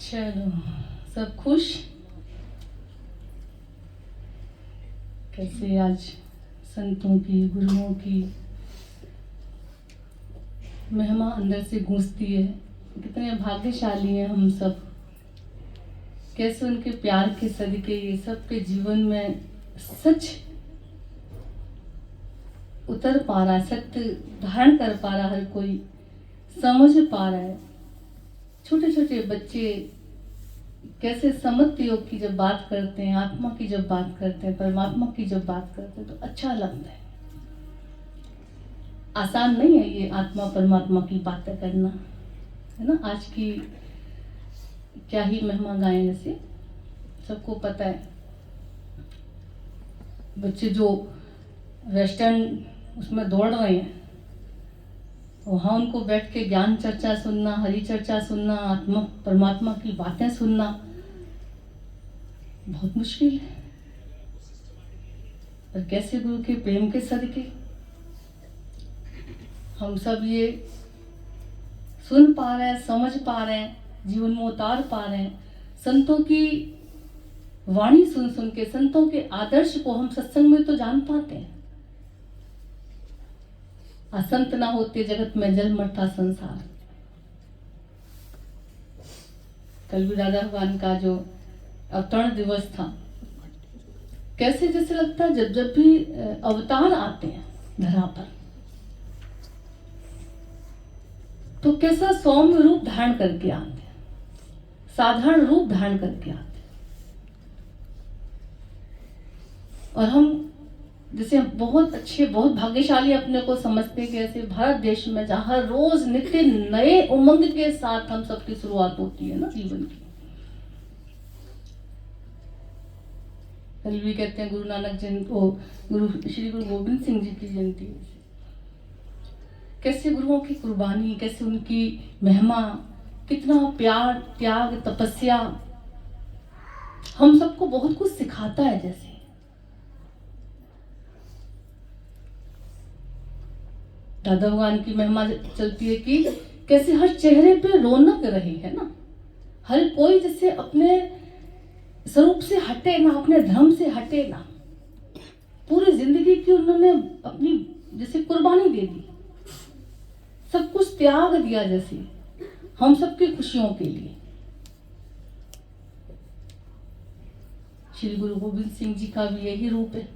चलो, सब खुश? कैसे आज संतों की, गुरुओं की महिमा अंदर से गूंजती है। कितने भाग्यशाली हैं हम सब। कैसे उनके प्यार के सदके ये सब के जीवन में सच उतर पा रहा है, सत्य धारण कर पा रहा है, हर कोई समझ पा रहा है। छोटे छोटे बच्चे कैसे समत्व योग की जब बात करते हैं, आत्मा की जब बात करते हैं, परमात्मा की जब बात करते हैं तो अच्छा लगता है। आसान नहीं है ये आत्मा परमात्मा की बातें करना, है ना। आज की क्या ही महिमा गाएं, जैसे सबको पता है। बच्चे जो वेस्टर्न उसमें दौड़ रहे हैं, वहाँ उनको बैठ के ज्ञान चर्चा सुनना, हरि चर्चा सुनना, आत्मा परमात्मा की बातें सुनना बहुत मुश्किल है। और कैसे गुरु के प्रेम के सदके हम सब ये सुन पा रहे हैं, समझ पा रहे हैं, जीवन में उतार पा रहे हैं। संतों की वाणी सुन सुन के, संतों के आदर्श को हम सत्संग में तो जान पाते हैं। असंत ना होते जगत में जल मरता संसार। कल भी दादा भगवान का जो अवतरण दिवस था, कैसे जैसे लगता है जब जब भी अवतार आते हैं धरा पर तो कैसा सौम्य रूप धारण करके आते हैं, साधारण रूप धारण करके आते हैं। और हम जैसे बहुत अच्छे, बहुत भाग्यशाली अपने को समझते कि ऐसे भारत देश में जहाँ रोज नित्य नए उमंग के साथ हम सबकी शुरुआत होती है ना जीवन की। कल भी कहते हैं गुरु नानक जयंती, गुरु श्री गुरु गोविंद सिंह जी की जयंती। कैसे गुरुओं की कुर्बानी, कैसे उनकी महिमा, कितना प्यार, त्याग, तपस्या हम सबको बहुत कुछ सिखाता है। जैसे दादा भगवान की महिमा चलती है कि कैसे हर चेहरे पे रौनक रही है ना। हर कोई जैसे अपने स्वरूप से हटे ना, अपने धर्म से हटे ना। पूरी जिंदगी की उन्होंने अपनी जैसे कुर्बानी दे दी, सब कुछ त्याग दिया जैसे हम सबकी खुशियों के लिए। श्री गुरु गोविंद सिंह जी का भी यही रूप है।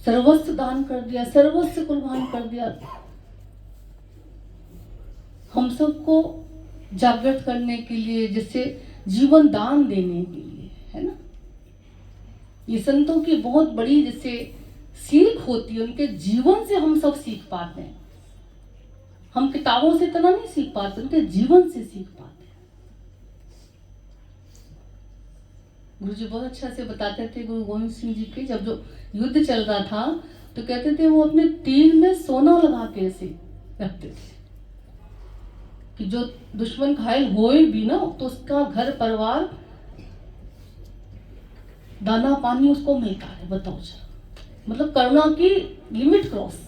सर्वस्व दान कर दिया, सर्वस्व कुर्बान कर दिया हम सबको जागृत करने के लिए, जैसे जीवन दान देने के लिए, है ना। ये संतों की बहुत बड़ी जैसे सीख होती है। उनके जीवन से हम सब सीख पाते हैं। हम किताबों से इतना नहीं सीख पाते, उनके जीवन से सीख पाते हैं। गुरु जी बहुत अच्छा से बताते थे, गुरु गोविंद सिंह जी के जब जो युद्ध चल रहा था तो कहते थे वो अपने तीर में सोना लगा के ऐसे रखते थे कि जो दुश्मन घायल होए भी ना तो उसका घर परिवार दाना पानी उसको मिलता है। बताओ जरा, मतलब करुणा की लिमिट क्रॉस,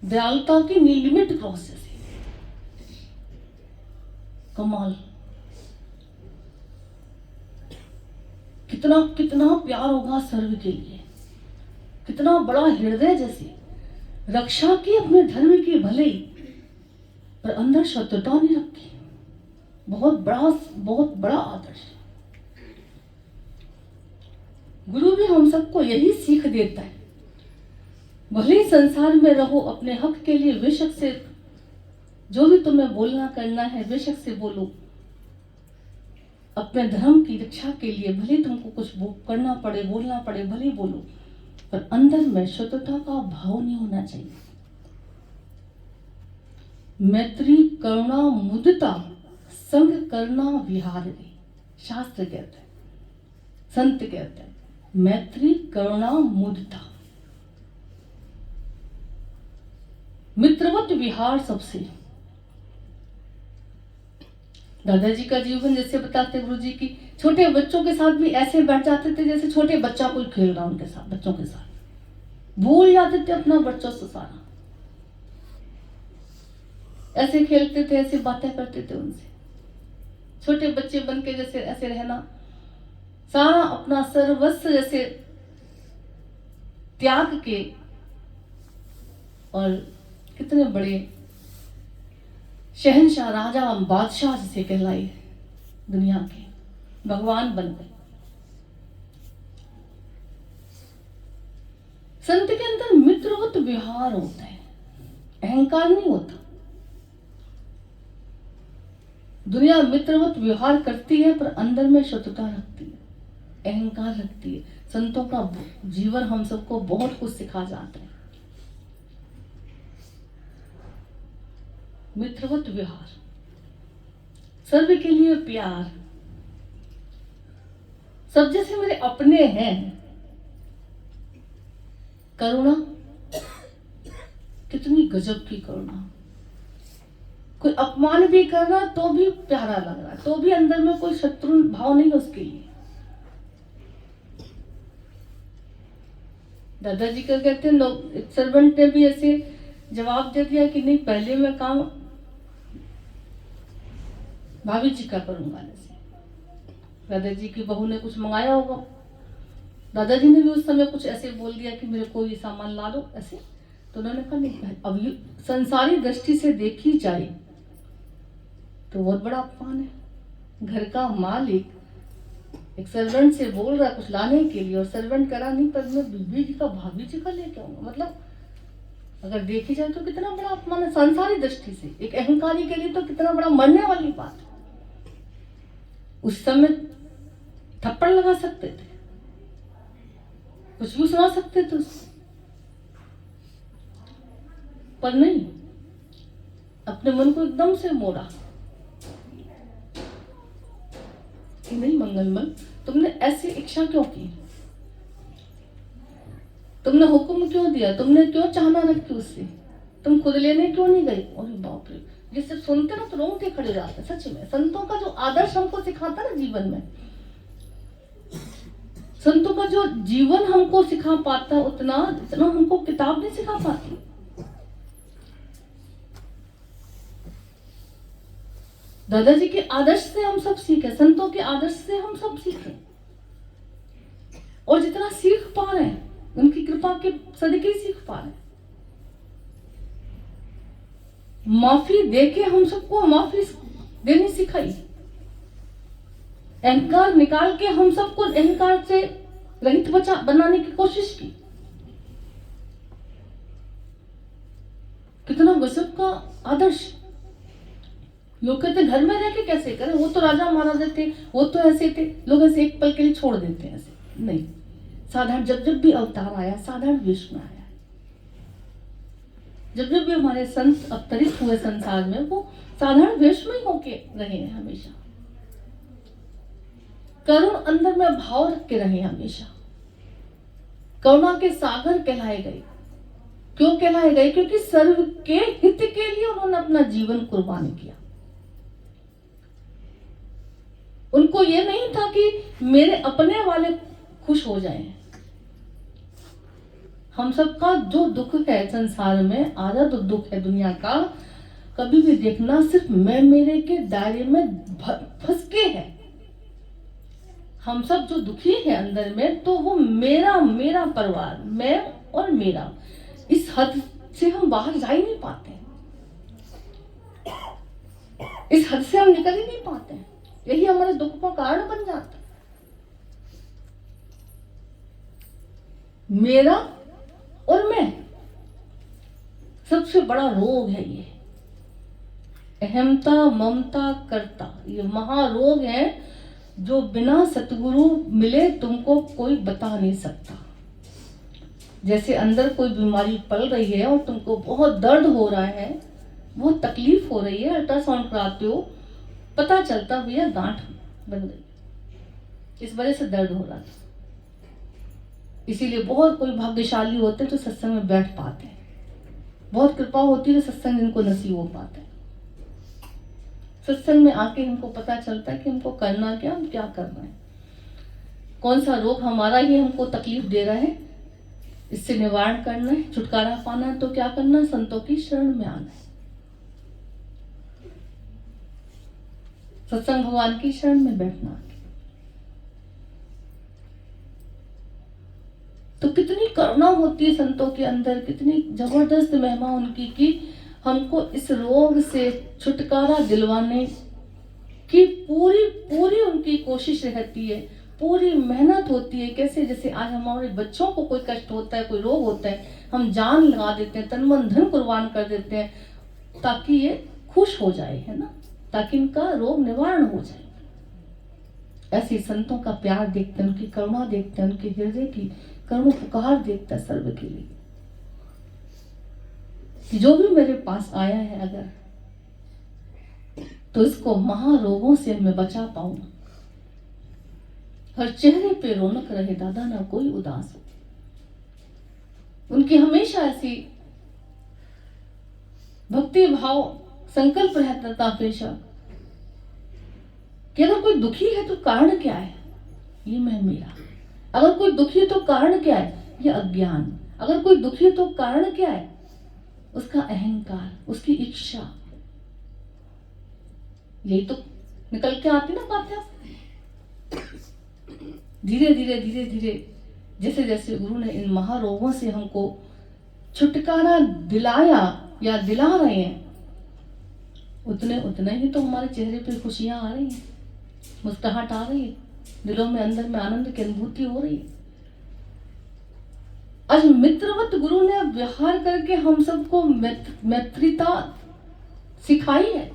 दयालुता की लिमिट क्रॉस जैसे। कमाल, कितना कितना प्यार होगा सर्व के लिए, कितना बड़ा हृदय जैसे। रक्षा की अपने धर्म की भले ही, पर अंदर शत्रुता नहीं रखी। बहुत बड़ा आदर्श। गुरु भी हम सबको यही सीख देता है। भले ही संसार में रहो, अपने हक के लिए बेशक से जो भी तुम्हें बोलना करना है बेशक से बोलो। अपने धर्म की रक्षा के लिए भले तुमको कुछ करना पड़े, बोलना पड़े, भले बोलो, पर अंदर में शत्रुता का भाव नहीं होना चाहिए। मैत्री, करुणा, मुदिता, संग करना विहार रे, शास्त्र कहते हैं, संत कहते हैं। मैत्री, करुणा, मुदिता, मित्रवत विहार सबसे। दादाजी का जीवन जैसे बताते गुरु जी की, छोटे बच्चों के साथ भी ऐसे बैठ जाते थे जैसे छोटे बच्चा कोई खेल रहा उनके साथ, बच्चों के साथ भूल जाते थे अपना बच्चों से सारा। ऐसे खेलते थे, ऐसी बातें करते थे उनसे। छोटे बच्चे बन के जैसे ऐसे रहना, सारा अपना सर्वस्व जैसे त्याग के, और कितने बड़े शहंशाह, राजा, बादशाह जिसे कहलाई दुनिया के, भगवान बन गए। संत के अंदर मित्रवत व्यवहार होता है, अहंकार नहीं होता। दुनिया मित्रवत व्यवहार करती है पर अंदर में शत्रुता रखती है, अहंकार रखती है। संतों का जीवन हम सबको बहुत कुछ सिखा जाता है। मित्रवत व्यवहार, सर्व के लिए प्यार, सब जैसे मेरे अपने हैं। करुणा, कितनी गजब की करुणा। कोई अपमान भी कर रहा तो भी प्यारा लग रहा, तो भी अंदर में कोई शत्रु भाव नहीं उसके लिए। दादाजी का कहते हैं, एक सर्वेंट ने भी ऐसे जवाब दे दिया कि नहीं, पहले मैं काम भाभी जी का करूंगा। जैसे दादाजी की बहू ने कुछ मंगाया होगा, दादाजी ने भी उस समय कुछ ऐसे बोल दिया कि मेरे को ये सामान ला दो ऐसे, तो उन्होंने कहा नहीं, अब ये संसारी दृष्टि से देखी जाए तो बहुत बड़ा अपमान है। घर का मालिक एक सर्वेंट से बोल रहा कुछ लाने के लिए, और सर्वेंट करा नहीं, पर मैं बीबी जी का भाभी जी का लेके आऊंगा। मतलब अगर देखी जाए तो कितना बड़ा अपमान है संसारी दृष्टि से। एक अहंकारी के लिए तो कितना बड़ा मरने वाली बात है। उस समय थप्पड़ लगा सकते थे, कुछ भी सुना सकते थे उसको, पर नहीं, अपने मन को एकदम से मोड़ा कि नहीं मंगलमल, तुमने ऐसी इच्छा क्यों की, तुमने हुक्म क्यों दिया, तुमने क्यों चाहना रखी उससे, तुम खुद लेने क्यों नहीं गई। अरे बाप रे, ये सब सुनते ना तो रोंगटे खड़े जाते। सच में संतों का जो आदर्श हमको सिखाता ना जीवन में, संतों का जो जीवन हमको सिखा पाता है उतना जितना हमको किताब नहीं सिखा पाती। दादाजी के आदर्श से हम सब सीखे, संतों के आदर्श से हम सब सीखे, और जितना सीख पा रहे हैं उनकी कृपा के सदके सीख पा रहे हैं। माफी देके हम सबको माफी देनी सिखाई, अहंकार निकाल के हम सबको अहंकार से रहित बचा बनाने की कोशिश की। कितना गजब का आदर्श। लोग कहते घर में रह के कैसे करें, वो तो राजा महाराजा थे, वो तो ऐसे थे। लोग ऐसे एक पल के लिए छोड़ देते हैं, ऐसे नहीं। साधारण जब जब भी अवतार आया साधारण वेश में आया। जब जब भी हमारे संत अवतरित हुए संसार में, वो साधारण वेश में ही होके रहे हैं हमेशा। करुण अंदर में भाव रख के रहे हमेशा। करुणा के सागर कहलाए गए। क्यों कहलाए गए? क्योंकि सर्व के हित के लिए उन्होंने अपना जीवन कुर्बान किया। उनको ये नहीं था कि मेरे अपने वाले खुश हो जाएं। हम सबका जो दुख है संसार में, आधा तो दुख है दुनिया का, कभी भी देखना सिर्फ मैं मेरे के दायरे में फंस के है। हम सब जो दुखी है अंदर में, तो वो मेरा परिवार, मैं और मेरा, इस हद से हम बाहर जा ही नहीं पाते। इस हद से हम निकल ही नहीं पाते। यही हमारे दुख का कारण बन जाता है। मेरा और मैं, सबसे बड़ा रोग है ये अहमता, ममता, कर्ता। ये महारोग है जो बिना सतगुरु मिले तुमको कोई बता नहीं सकता। जैसे अंदर कोई बीमारी पल रही है और तुमको बहुत दर्द हो रहा है, बहुत तकलीफ हो रही है, अल्ट्रासाउंड कराते हो, पता चलता भैया गांठ बन गई, इस वजह से दर्द हो रहा था। इसीलिए बहुत कोई भाग्यशाली होते हैं जो सत्संग में बैठ पाते हैं। बहुत कृपा होती है जो सत्संग इनको नसीब हो पाता है। सत्संग में आके हमको पता चलता है कि हमको करना क्या, हम क्या करना है, कौन सा रोग हमारा ही हमको तकलीफ दे रहा है, इससे निवारण करना है, छुटकारा पाना है तो क्या करना है, संतों की शरण में आना है। सत्संग भगवान की शरण में बैठना। तो कितनी करुणा होती है संतों के अंदर, कितनी जबरदस्त महिमा उनकी कि हमको इस रोग से छुटकारा दिलवाने की पूरी पूरी उनकी कोशिश रहती है, पूरी मेहनत होती है। कैसे, जैसे आज हमारे बच्चों को कोई कष्ट होता है, कोई रोग होता है, हम जान लगा देते हैं, तन मन धन कुर्बान कर देते हैं ताकि ये खुश हो जाए, है ना, ताकि इनका रोग निवारण हो जाए। ऐसे संतों का प्यार देखते हैं, उनकी करुणा देखते हैं, उनके हृदय की करुण पुकार देखता है सर्व के लिए कि जो भी मेरे पास आया है अगर, तो इसको महारोगों से मैं बचा पाऊं। हर चेहरे पे रौनक रहे दादा, ना कोई उदास हो। उनकी हमेशा ऐसी भक्ति भाव संकल्प रहता था हमेशा कि अगर कोई दुखी है तो कारण क्या है, ये मैं मेरा। अगर कोई दुखी है तो कारण क्या है, ये अज्ञान। अगर कोई दुखी है तो कारण क्या है, उसका अहंकार, उसकी इच्छा। यही तो निकल के आती ना बातें। धीरे धीरे धीरे धीरे जैसे जैसे गुरु ने इन महारोगों से हमको छुटकारा दिलाया या दिला रहे हैं, उतने उतने ही तो हमारे चेहरे पे खुशियां आ रही हैं, मुस्कुराहट आ रही है, दिलों में अंदर में आनंद की अनुभूति हो रही है। आज मित्रवत गुरु ने व्यवहार करके हम सबको मैत्रीता सिखाई है।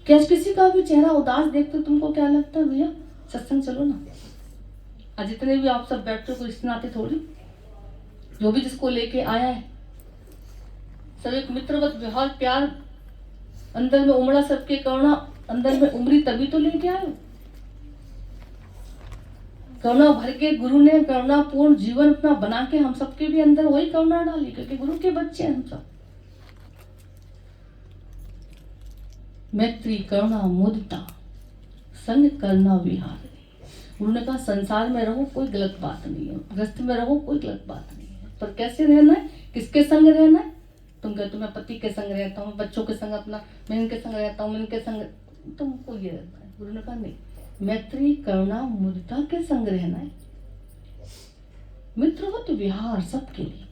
क्या किसी का भी चेहरा उदास देखते तुमको क्या लगता है, भैया सत्संग चलो ना। आज जितने भी आप सब बैठते हो, कोई रिश्ते नाते थोड़ी, जो भी जिसको लेके आया है सब एक मित्रवत व्यवहार प्यार अंदर में उमड़ा, सबके करुणा अंदर में उमड़ी, तभी तो लेके आए। करुणा भर के गुरु ने करुणा पूर्ण जीवन अपना बना के हम सबके भी अंदर वही करुणा डाली, क्योंकि गुरु के बच्चे हैं हम सब। मैत्री करुणा मुदिता संग करना विहार। गुरु ने कहा संसार में रहो कोई गलत बात नहीं है, गृहस्थ में रहो कोई गलत बात नहीं है, पर कैसे रहना है, किसके संग रहना है। तुम कहते मैं पति के संग रहता हूँ, बच्चों के संग अपना, मैं इनके संग रहता हूँ, मैं इनके संग, तुमको ये रहता है। गुरु ने कहा नहीं, मैत्री करुणा मुदिता के संग रहना है। मित्रवत विहार सबके लिए,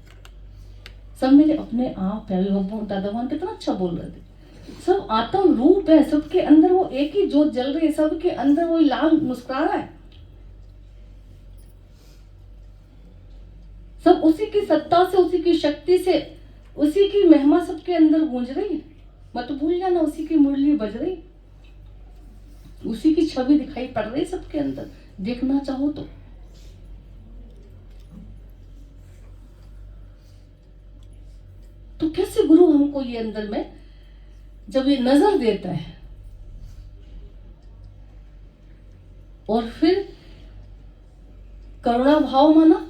सब मेरे अपने आप है। दादा भगवान कितना अच्छा बोल रहे थे, सब आत्म रूप है, सबके अंदर वो एक ही ज्योत जल रही है, सबके अंदर वो लाल मुस्कुरा रहा है, सब उसी की सत्ता से, उसी की शक्ति से, उसी की महिमा सबके अंदर गूंज रही है। मत भूल जाना, उसी की मुरली बज रही, उसी की छवि दिखाई पड़ रही सबके अंदर, देखना चाहो तो कैसे गुरु हमको ये अंदर में जब ये नजर देता है और फिर करुणा भाव माना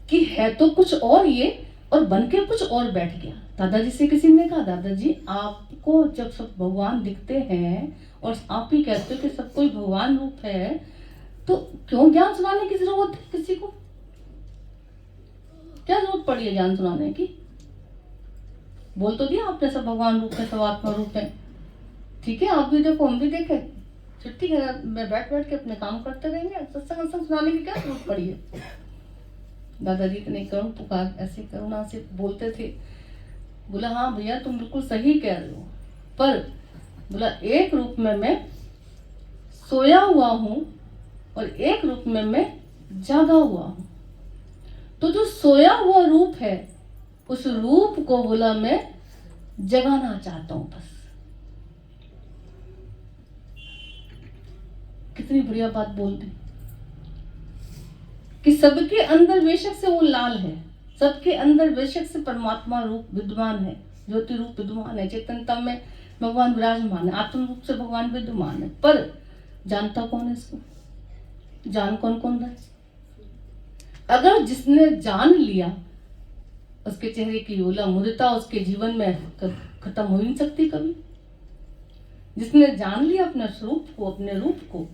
कि है तो कुछ और ये, और बन के कुछ और बैठ गया। दादाजी से किसी ने कहा, दादाजी आपको जब सब भगवान दिखते हैं और आप ही कहते हो कि सब कोई भगवान रूप है, तो क्यों ज्ञान सुनाने की जरूरत है किसी को? क्या जरूरत पड़ी है ज्ञान सुनाने की? बोल तो दिया आपने सब भगवान रूप है, सब आत्मा रूप है, ठीक है, आप भी देखो हम भी देखे, छुट्टी में बैठ बैठ के अपने काम करते रहेंगे, सत्संग सुनाने की क्या जरूरत पड़ी है? दादाजी इतने करुण पुकार ऐसे करुणा से बोलते थे। बोला हाँ भैया तुम बिल्कुल सही कह रहे हो, पर बोला एक रूप में मैं सोया हुआ हूं और एक रूप में मैं जागा हुआ हूं। तो जो सोया हुआ रूप है उस रूप को बोला मैं जगाना चाहता हूं बस। कितनी बढ़िया बात बोल दी कि सबके अंदर बेशक से वो लाल है, सबके अंदर बेशक से परमात्मा रूप विद्यमान है, ज्योति रूप विद्यमान है, चेतनता में भगवान विराजमान है, आत्म रूप से भगवान विद्यमान है, पर जानता कौन है इसको? जान कौन कौन रहा है? अगर जिसने जान लिया उसके चेहरे की ओला मुदिता उसके जीवन में खत्म हो ही नहीं सकती कभी। जिसने जान लिया अपने स्वरूप को, अपने रूप को,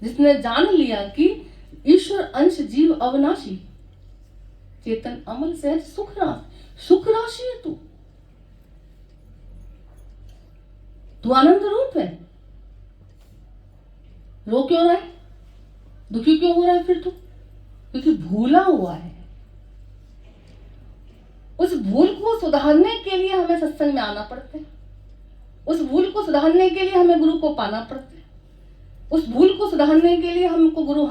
जिसने जान लिया कि ईश्वर अंश जीव अविनाशी, चेतन अमल सहज सुख राशि है तू, तू आनंद रूप है, रो क्यों रहा है, दुखी क्यों हो रहा है फिर तू? क्योंकि भूला हुआ है। उस भूल को सुधारने के लिए हमें सत्संग में आना पड़ता है, उस भूल को सुधारने के लिए हमें गुरु को पाना पड़ता है, उस भूल को सुधारने के लिए हमको गुरु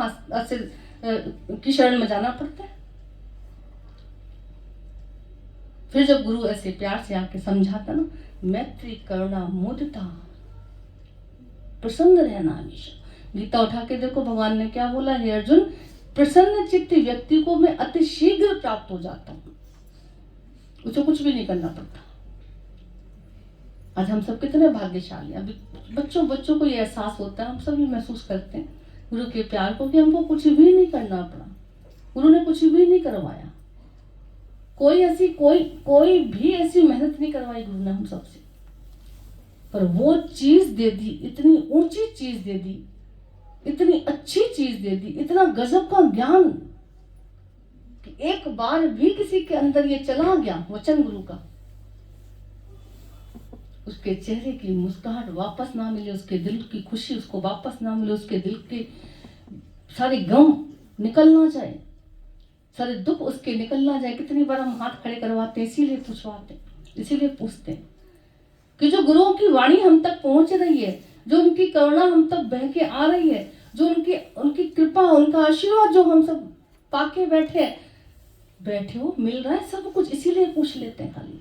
की शरण में जाना पड़ता है। फिर जब गुरु ऐसे प्यार से आके समझाता ना, मैत्री करुणा मुदिता, प्रसन्न रहना हमेशा। गीता उठा के देखो, भगवान ने क्या बोला, हे अर्जुन, प्रसन्न चित्त व्यक्ति को मैं अति शीघ्र प्राप्त हो जाता हूं, उसे कुछ भी नहीं करना पड़ता। आज हम सब कितने भाग्यशाली। अभी बच्चों को ये एहसास होता है, हम सभी महसूस करते हैं गुरु के प्यार को, कि हमको कुछ भी नहीं करना पड़ा, गुरु ने कुछ भी नहीं करवाया, कोई भी ऐसी मेहनत नहीं करवाई गुरु ने हम सबसे, पर वो चीज दे दी, इतनी ऊंची चीज दे दी, इतनी अच्छी चीज दे दी, इतना गजब का ज्ञान, कि एक बार भी किसी के अंदर ये चला गया वचन गुरु का, उसके चेहरे की मुस्कुराहट वापस ना मिले, उसके दिल की खुशी उसको वापस ना मिले, उसके दिल के सारे गम निकल ना जाए, सारे दुख उसके निकल ना जाए। कितनी बार हम हाथ खड़े करवाते हैं, इसीलिए पूछवाते, इसीलिए पूछते हैं कि जो गुरुओं की वाणी हम तक पहुंच रही है, जो उनकी करुणा हम तक बह के आ रही है, जो उनकी कृपा, उनका आशीर्वाद जो हम सब पाके बैठे हो, मिल रहा है सब कुछ, इसीलिए पूछ लेते हैं खाली,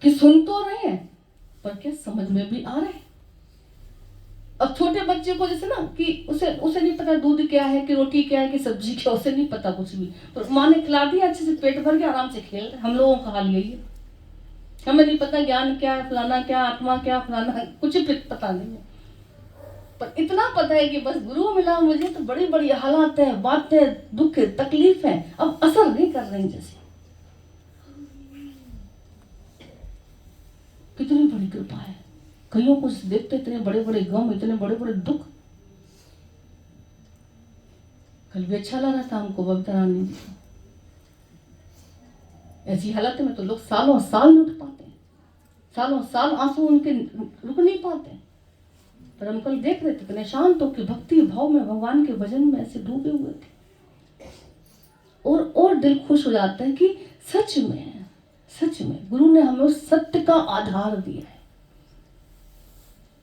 कि सुन तो रहे हैं पर क्या समझ में भी आ रहा है। अब छोटे बच्चे को जैसे ना, कि उसे नहीं पता दूध क्या है, कि रोटी क्या है, कि सब्जी क्या, उसे नहीं पता कुछ भी, पर माँ ने खिला दिया, अच्छे से पेट भर के आराम से खेल रहे। हम लोगों का हाल यही है, हमें नहीं पता ज्ञान क्या है, फलाना क्या, आत्मा क्या, फलाना कुछ भी पता नहीं है, पर इतना पता है कि बस गुरु मिला मुझे, तो बड़ी बड़ी हालात है, बातें, दुख, तकलीफ है, अब असर नहीं कर रही जैसे। कितनी बड़ी कृपा है। कईयों को देखते इतने बड़े बड़े गम, इतने बड़े बड़े दुख। कल भी अच्छा लग रहा था हमको बबीता रानी जी, ऐसी हालत में तो लोग सालों साल नहीं उठ पाते, सालों साल आंसू उनके रुक नहीं पाते, पर हम कल देख रहे थे इतने शांत होकर भक्ति भाव में, भगवान के भजन में ऐसे डूबे हुए थे। और दिल खुश हो जाता है कि सच में गुरु ने हमें सत्य का आधार दिया है,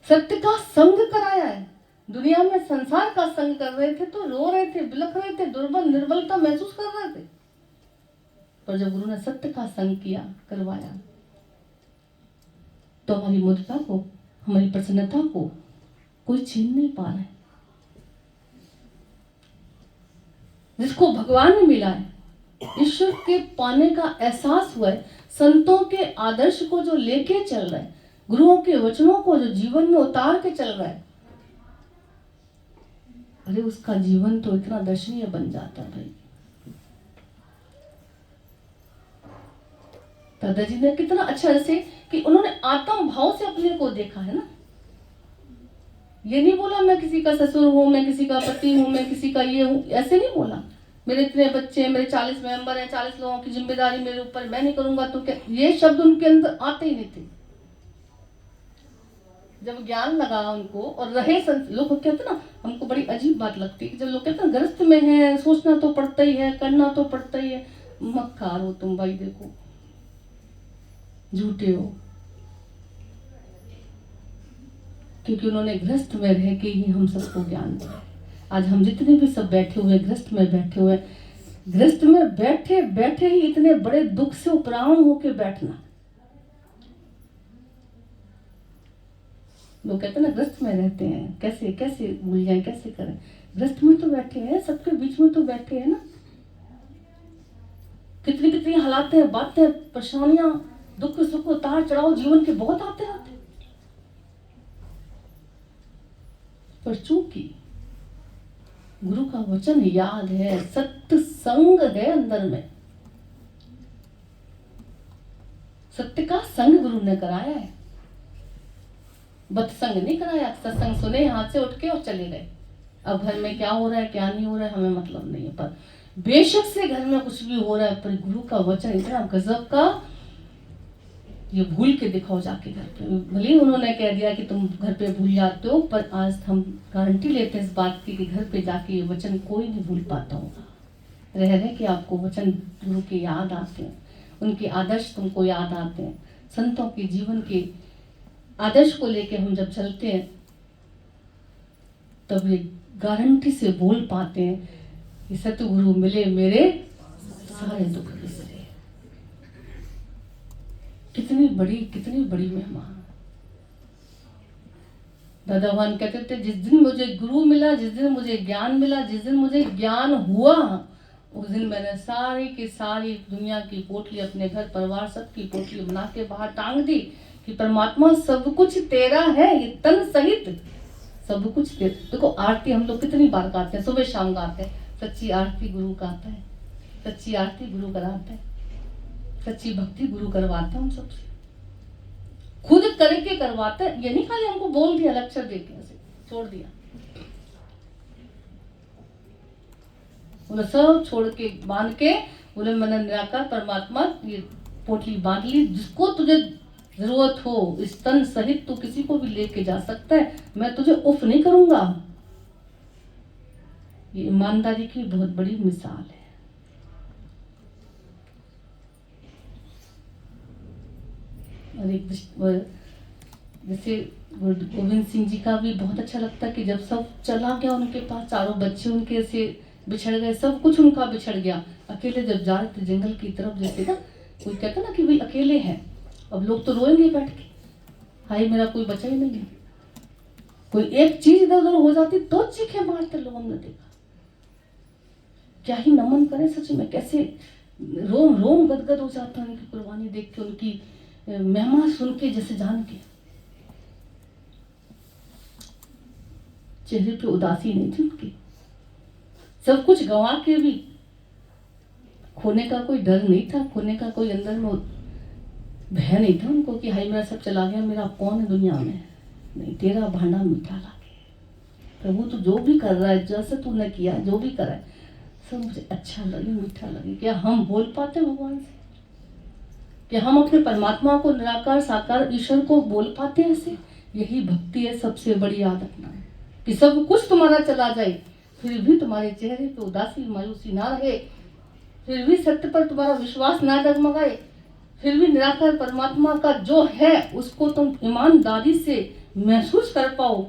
सत्य का संग कराया है। दुनिया में संसार का संग कर रहे थे तो रो रहे थे, बिलख रहे थे, दुर्बल निर्बलता महसूस कर रहे थे, पर जब गुरु ने सत्य का संग करवाया, तो हमारी मुदिता को, हमारी प्रसन्नता को कोई छीन नहीं पा रहा है। जिसको भगवान में मिला है, ईश्वर के पाने का एहसास हुआ है, संतों के आदर्श को जो लेके चल रहा है, गुरुओं के वचनों को जो जीवन में उतार के चल रहा है, अरे उसका जीवन तो इतना दर्शनीय बन जाता है भाई। दादाजी ने कितना अच्छा, जैसे कि उन्होंने आत्म भाव से अपने को देखा है ना, ये नहीं बोला मैं किसी का ससुर हूं, मैं किसी का पति हूं, मैं किसी का ये हूं, ऐसे नहीं बोला। मेरे इतने बच्चे, मेरे 40 मेंबर हैं, 40 लोगों की जिम्मेदारी मेरे ऊपर, मैं नहीं करूंगा तो क्या, ये शब्द उनके अंदर आते ही नहीं थे। जब ज्ञान लगा उनको और रहे लोग कहते ना, हमको बड़ी अजीब बात लगती है जब लोग कहते हैं ग्रस्त में है, सोचना तो पड़ता ही है, करना तो पड़ता ही है। मक्कार हो तुम भाई, देखो झूठे हो, क्योंकि उन्होंने गृहस्थ में रह के ही हम सबको ज्ञान दिया। आज हम जितने भी सब बैठे हुए गृहस्थ में बैठे हुए, गृहस्थ में बैठे बैठे ही इतने बड़े दुख से उपराम होके बैठना। लोग कहते हैं ना गृहस्थ में रहते हैं, कैसे कैसे भूल जाए, कैसे करें। गृहस्थ में तो बैठे हैं, सबके बीच में तो बैठे हैं ना। कितनी कितनी हालातें, बातें, परेशानियां, दुख सुख, उतार चढ़ाव जीवन के बहुत आते रहते, पर चूंकि गुरु का वचन याद है, सत्य संग है अंदर में, सत्य का संग गुरु ने कराया है, बत्संग नहीं कराया। सत्संग सुने हाथ से उठ के और चले गए, अब घर में क्या हो रहा है क्या नहीं हो रहा है हमें मतलब नहीं है, पर बेशक से घर में कुछ भी हो रहा है, पर गुरु का वचन इतना गजब का, ये भूल के दिखाओ जाके घर पे। भले ही उन्होंने कह दिया कि तुम घर पे भूल जाते हो, पर आज हम गारंटी लेते हैं इस बात की कि घर पे जाके ये वचन कोई नहीं भूल पाता होगा। रह रहे कि आपको वचन गुरु के याद आते हैं, उनके आदर्श तुमको याद आते हैं। संतों के जीवन के आदर्श को लेके हम जब चलते हैं तब ये गारंटी से बोल पाते हैं कि सतगुरु मिले मेरे सारे दुख बिसरे। कितनी बड़ी महिमा। दादा भगवान कहते थे, जिस दिन मुझे गुरु मिला, जिस दिन मुझे ज्ञान मिला, जिस दिन मुझे ज्ञान हुआ, उस दिन मैंने सारी की सारी दुनिया की पोटली, अपने घर परिवार सबकी पोटली बना के बाहर टांग दी कि परमात्मा सब कुछ तेरा है, ये तन सहित सब कुछ तेरा। देखो आरती हम लोग कितनी बार गाते हैं, सुबह शाम गाते हैं। सच्ची आरती गुरु गाता है, सच्ची आरती गुरु कराता है, सच्ची भक्ति गुरु करवाता है हम सबसे, खुद करके करवाता है। ये नहीं खाली हमको बोल दिया, लेक्चर दे के ऐसे छोड़ दिया। बोले सब छोड़ के बांध के, बोले मैंने निराकार परमात्मा ये पोटली बांध ली, जिसको तुझे जरूरत हो इस तन सहित तू किसी को भी लेके जा सकता है, मैं तुझे उफ नहीं करूंगा। ये ईमानदारी की बहुत बड़ी मिसाल है। और एक जैसे गोविंद सिंह जी का भी बहुत अच्छा लगता है कि जब सब चला गया उनके पास, चारों बच्चे उनके से बिछड़ गए, सब कुछ उनका बिछड़ गया, अकेले जब जा रहे थे जंगल की तरफ, जैसे ना कोई कहता ना कि भाई अकेले हैं, अब लोग तो रोएंगे बैठ के, हाय मेरा कोई बचा ही नहीं है। कोई एक चीज इधर उधर हो जाती तो चीखे मारते लोगों ने देखा। क्या ही नमन करें सच में, कैसे रोम रोम गदगद हो जाता है उनकी कुर्बानी देख के, उनकी महिमा सुन के, जैसे जान के। चेहरे पे उदासी नहीं थी उनकी, सब कुछ गंवा के भी खोने का कोई डर नहीं था, खोने का कोई अंदर में भय नहीं था उनको कि हाय मेरा सब चला गया, मेरा कौन है दुनिया में। नहीं, तेरा भांडा मीठा लगे प्रभु, तू जो भी कर रहा है, जैसे तूने किया, जो भी करा है, सब मुझे अच्छा लगे, मीठा लगे। क्या हम बोल पाते भगवान से? कि हम अपने परमात्मा को, निराकार साकार ईश्वर को बोल पाते हैं ऐसे? यही भक्ति है सबसे बड़ी आदत ना, कि सब कुछ तुम्हारा चला जाए फिर भी तुम्हारे चेहरे पे उदासी मायूसी ना रहे, फिर भी सत्य पर तुम्हारा विश्वास ना डगमगाए, फिर भी निराकार परमात्मा का जो है उसको तुम ईमानदारी से महसूस कर पाओ।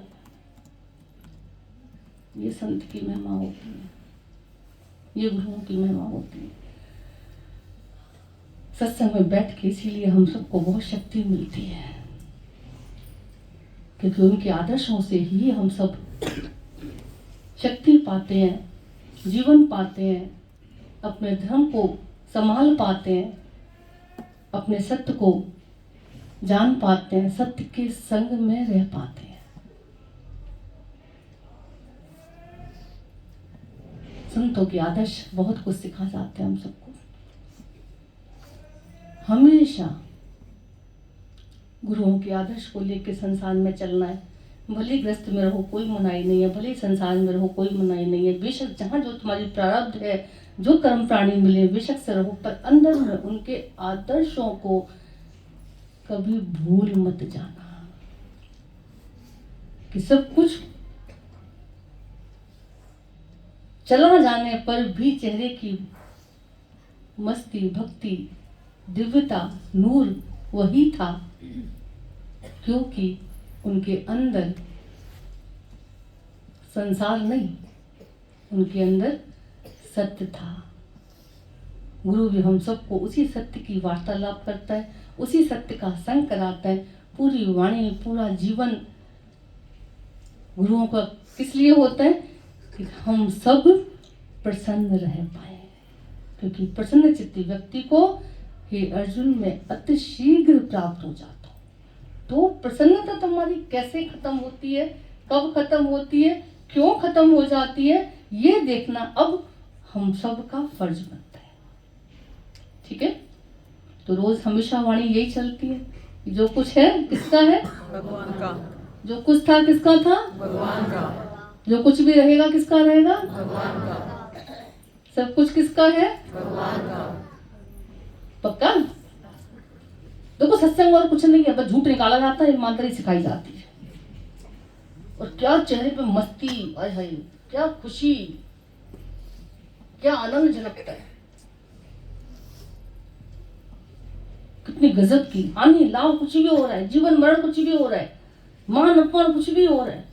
ये संत की महिमा होती है, ये गुरुओं की महिमा होती है। सत्संग में बैठ के इसीलिए हम सबको बहुत शक्ति मिलती है, क्योंकि उनके आदर्शों से ही हम सब शक्ति पाते हैं, जीवन पाते हैं, अपने धर्म को संभाल पाते हैं, अपने सत्य को जान पाते हैं, सत्य के संग में रह पाते हैं। संतों के आदर्श बहुत कुछ सिखा जाते हैं हम सबको। हमेशा गुरुओं के आदर्श को लेकर संसार में चलना है। भले ग्रस्त में रहो कोई मनाही नहीं है, भले संसार में रहो कोई मनाही नहीं है, बेशक जहाँ जो तुम्हारी प्रारब्ध है, जो कर्म प्राणी मिले बेशक से रहो, पर अंदर में उनके आदर्शों को कभी भूल मत जाना। कि सब कुछ चला जाने पर भी चेहरे की मस्ती, भक्ति, दिव्यता, नूर वही था, क्योंकि उनके अंदर संसार नहीं, उनके अंदर सत्य था। गुरु भी हम सबको उसी सत्य की वार्तालाप करता है, उसी सत्य का संग कराता है। पूरी वाणी, पूरा जीवन गुरुओं का किस लिए होता है? कि हम सब प्रसन्न रह पाए, क्योंकि प्रसन्न चित्ती व्यक्ति को हे अर्जुन में अति शीघ्र प्राप्त हो जाता। तो प्रसन्नता तुम्हारी कैसे खत्म होती है, कब खत्म होती है, क्यों खत्म हो जाती है, ये देखना अब हम सब का फर्ज बनता है। ठीक है, तो रोज हमेशा वाणी यही चलती है, जो कुछ है किसका है? भगवान का। जो कुछ था किसका था? भगवान का। जो कुछ भी रहेगा किसका रहेगा? भगवान का। सब कुछ किसका है? पक्का? देखो सत्संग और कुछ नहीं है, बस झूठ निकाला जाता है, ईमानदारी सिखाई जाती है। और क्या चेहरे पे मस्ती, आय हाय, क्या खुशी, क्या आनंद झलकता है। कितनी गजब की हानि लाभ कुछ भी हो रहा है, जीवन मरण कुछ भी हो रहा है, मान अपमान कुछ भी हो रहा है,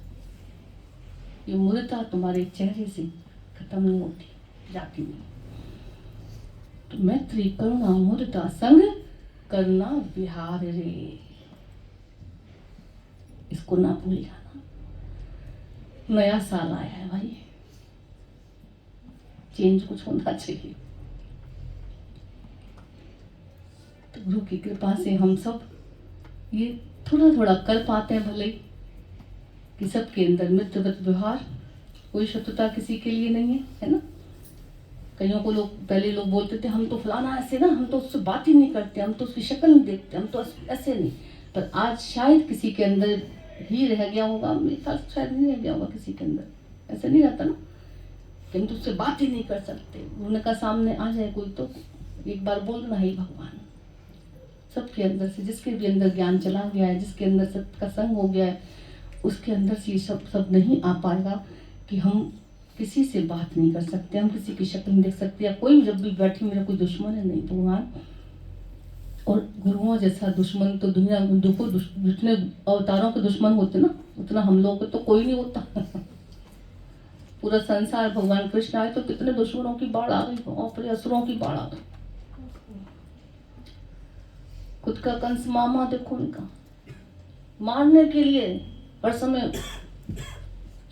ये मूर्खता तुम्हारे चेहरे से खत्म नहीं होती, जाती नहीं। तो मैत्री करुणा मुदिता संग करना विहार रे, इसको ना भूल जाना। नया साल आया है भाई, चेंज कुछ होना चाहिए। तो गुरु की कृपा से हम सब ये थोड़ा थोड़ा कर पाते हैं, भले कि सबके अंदर मित्रवत व्यवहार, कोई शत्रुता किसी के लिए नहीं है ना। कईयों को लोग पहले लोग बोलते थे हम तो फलाना ऐसे ना, हम तो उससे बात ही नहीं करते, हम तो उसकी शक्ल नहीं देखते, हम तो ऐसे नहीं। पर आज शायद किसी के अंदर ही रह गया होगा, मेरे ख्याल से शायद नहीं रह गया होगा किसी के अंदर, ऐसा नहीं रहता ना कि हम तो उससे बात ही नहीं कर सकते। उनका सामने आ जाए कोई तो एक बार बोलना ही भगवान। सबके अंदर से, जिसके भी अंदर ज्ञान चला गया है, जिसके अंदर सत्य का संग हो गया है, उसके अंदर से ये सब नहीं आ पाएगा कि हम किसी से बात नहीं कर सकते, हम किसी की शक्ल नहीं देख सकते, या कोई जब भी बैठे मेरा कोई दुश्मन है नहीं भगवान। और गुरुओं जैसा दुश्मन तो दुनिया में देखो, जितने अवतारों के दुश्मन होते ना, उतना हम लोगों को तो कोई नहीं होता। पूरा संसार, भगवान कृष्ण आए तो कितने दुश्मनों की बाढ़ आ गई, और असुरों की बाढ़ आ गई। खुद का कंस मामा देखो उनका, मारने के लिए हर समय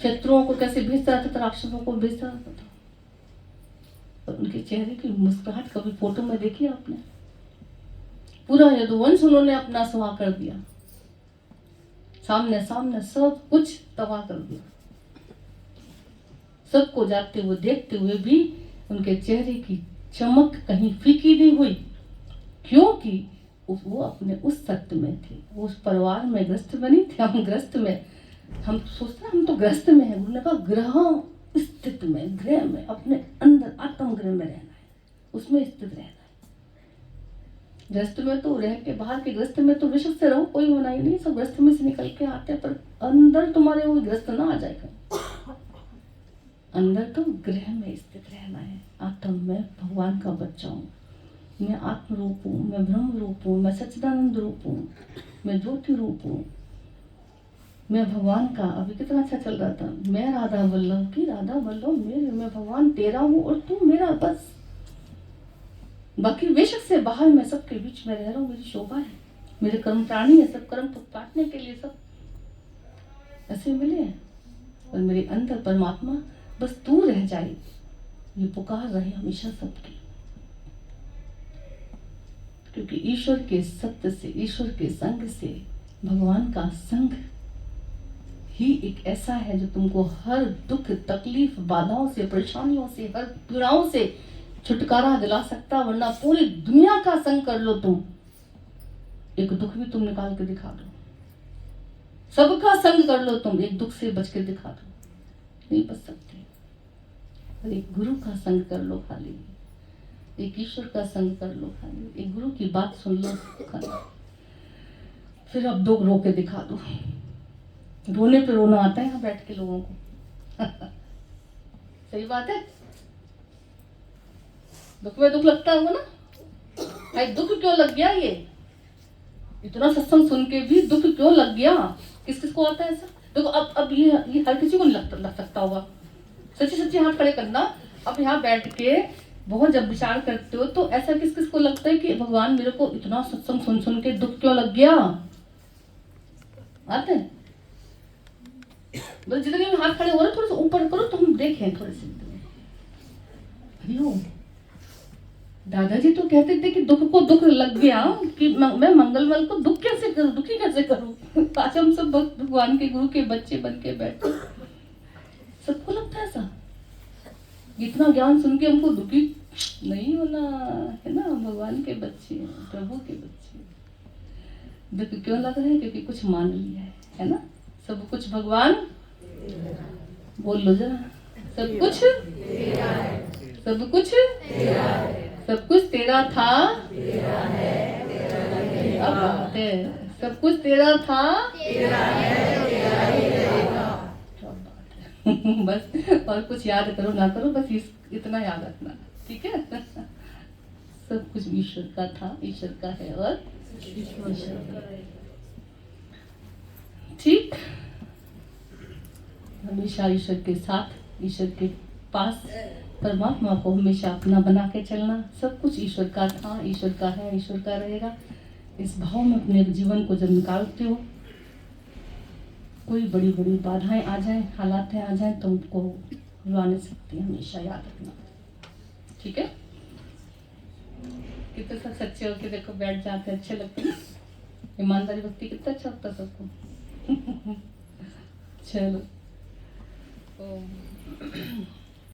शत्रुओं को कैसे भेजता रहता था, राक्षसों को भेजता रहता था। और उनके चेहरे की मुस्कुराहट कभी फोटो में देखी आपने? पूरा यदुवंश उन्होंने अपना सुहा कर दिया, सामने सामने सब कुछ तबाह कर दिया। सबको जाते हुए देखते हुए भी उनके चेहरे की चमक कहीं फीकी नहीं हुई, क्योंकि वो अपने उस सत्य में थे, वो उस परिवार में ग्रस्त में नहीं थे। हम ग्रस्त में, हम सोचते हैं हम तो ग्रस्त में है। उन्होंने कहा ग्रह स्थित में, गृह में, अपने अंदर आत्म गृह में रहना है, उसमें स्थित रहना है। ग्रस्त में तो रह के, बाहर के ग्रस्त में तो विश्व से रहो, कोई होना ही नहीं, सब ग्रस्त में से निकल के आते हैं, पर अंदर तुम्हारे वो ग्रस्त ना आ जाएगा। अंदर तो गृह में स्थित रहना है। आत्म में भगवान का बच्चा हूँ, मैं आत्म रूप हूँ, मैं ब्रह्म रूप हूँ, मैं सच्चिदानंद रूप हूँ, मैं ज्योति रूप हूँ, मैं भगवान का। अभी कितना अच्छा चल रहा था, मैं राधा वल्लभ की राधा वल्लभ मेरे, मैं भगवान तेरा हूँ और तू मेरा, बस। बाकी बेशक से बाहर मैं सबके बीच में रह रहा हूँ, मेरी शोभा है, मेरे कर्म प्राणी है, सब कर्म तो काटने के लिए सब ऐसे मिले हैं। और मेरे अंदर परमात्मा बस तू रह जाए, ये पुकार रहे हमेशा सबकी। क्योंकि ईश्वर के सत्य से, ईश्वर के संग से, भगवान का संग ही एक ऐसा है जो तुमको हर दुख, तकलीफ, बाधाओं से, परेशानियों से, हर पीड़ाओं से छुटकारा दिला सकता। वरना पूरी दुनिया का संग कर लो तुम, एक दुख भी तुम निकाल के दिखा दो, सबका संग कर लो तुम, एक दुख से बच के दिखा दो, नहीं बच सकते। और एक गुरु का संग कर लो खाली, एक ईश्वर का संग कर लो खाली, एक गुरु की बात सुन लो खाली, फिर अब दो रो के दिखा दो। रोने पे रोना आता है यहाँ बैठ के लोगों को। सही बात है, दुख में दुख लगता होगा ना भाई, दुख क्यों लग गया, ये इतना सत्संग सुन के भी दुख क्यों लग गया, किस किस को आता है ऐसा? देखो अब ये हर किसी को नहीं लग सकता होगा। सच्ची सच्ची हाथ खड़े करना। अब यहाँ बैठ के बहुत जब विचार करते हो तो ऐसा किस किस को लगता है कि भगवान मेरे को इतना सत्संग सुन सुन के दुख क्यों लग गया? आते हैं जितने भी हाथ खड़े हो रहे थोड़े से ऊपर करो तो हम देखें थोड़े से। दादाजी तो कहते थे कि दुख को दुख लग गया कि मैं मंगलमल को दुख कैसे करूं, दुखी कैसे करूं। आज हम सब भगवान के गुरु के बच्चे बन के बैठे, सबको लगता है ऐसा। इतना ज्ञान सुन के हमको दुखी नहीं होना है ना, भगवान के बच्चे, प्रभु के बच्चे। दुख क्यों लग रहा है? क्योंकि कुछ मान लिया है ना। सब कुछ भगवान, बोल लो जरा, सब कुछ सब कुछ तेरा है, सब कुछ तेरा था, तेरा है, अब बात है, सब कुछ तेरा था, तेरा है, तेरा ही रहेगा। क्या बात है। बस और कुछ याद करो ना करो, बस इतना याद रखना, ठीक है। सब कुछ ईश्वर का था, ईश्वर का है और ईश्वर का है। ठीक, हमेशा ईश्वर के साथ, ईश्वर के पास, परमात्मा को हमेशा अपना बना के चलना। सब कुछ ईश्वर का था, ईश्वर का है, ईश्वर का रहेगा। इस भाव में अपने जीवन को जब निकालते हो, कोई बड़ी बड़ी बाधाएं आ जाएं, हालात आ जाएं, तो उनको रुला नहीं सकती, हमेशा याद रखना, ठीक है। कितने सब सच्चे होके देखो बैठ जाते, अच्छे लगते हैं। ईमानदारी भक्ति कितना अच्छा होता है सबको। चलो।